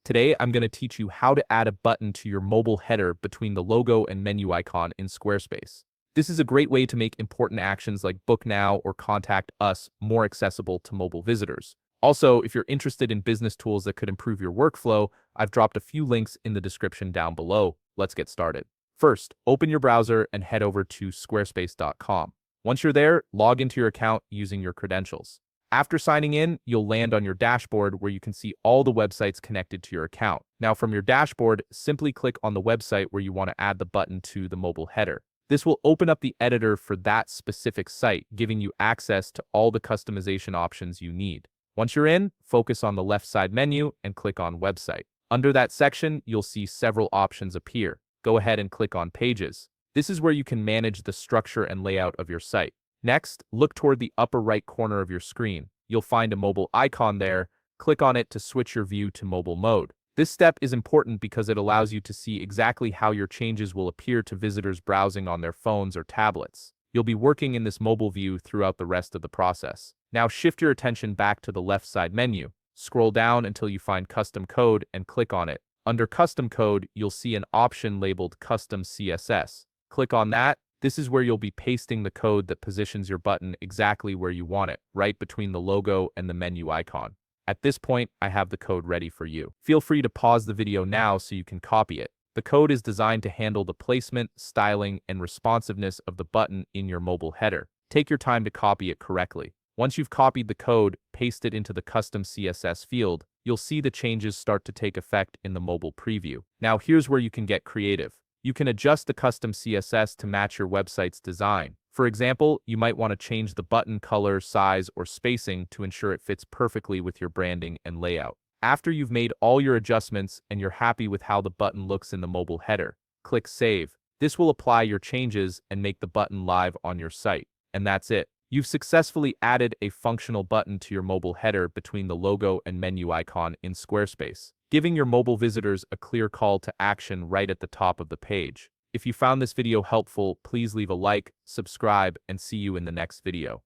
Today, I'm going to teach you how to add a button to your mobile header between the logo and menu icon in Squarespace. This is a great way to make important actions like book now or contact us more accessible to mobile visitors. Also, if you're interested in business tools that could improve your workflow, I've dropped a few links in the description down below. Let's get started. First, open your browser and head over to squarespace.com. Once you're there, log into your account using your credentials. After signing in, you'll land on your dashboard where you can see all the websites connected to your account. Now from your dashboard, simply click on the website where you want to add the button to the mobile header. This will open up the editor for that specific site, giving you access to all the customization options you need. Once you're in, focus on the left side menu and click on Website. Under that section, you'll see several options appear. Go ahead and click on Pages. This is where you can manage the structure and layout of your site. Next, look toward the upper right corner of your screen. You'll find a mobile icon there. Click on it to switch your view to mobile mode. This step is important because it allows you to see exactly how your changes will appear to visitors browsing on their phones or tablets. You'll be working in this mobile view throughout the rest of the process. Now shift your attention back to the left side menu. Scroll down until you find Custom Code and click on it. Under Custom Code, you'll see an option labeled Custom CSS. Click on that. This is where you'll be pasting the code that positions your button exactly where you want it, right between the logo and the menu icon. At this point, I have the code ready for you. Feel free to pause the video now so you can copy it. The code is designed to handle the placement, styling, and responsiveness of the button in your mobile header. Take your time to copy it correctly. Once you've copied the code, paste it into the custom CSS field. You'll see the changes start to take effect in the mobile preview. Now here's where you can get creative. You can adjust the custom CSS to match your website's design. For example, you might want to change the button color, size, or spacing to ensure it fits perfectly with your branding and layout. After you've made all your adjustments and you're happy with how the button looks in the mobile header, click Save. This will apply your changes and make the button live on your site. And that's it. You've successfully added a functional button to your mobile header between the logo and menu icon in Squarespace, giving your mobile visitors a clear call to action right at the top of the page. If you found this video helpful, please leave a like, subscribe, and see you in the next video.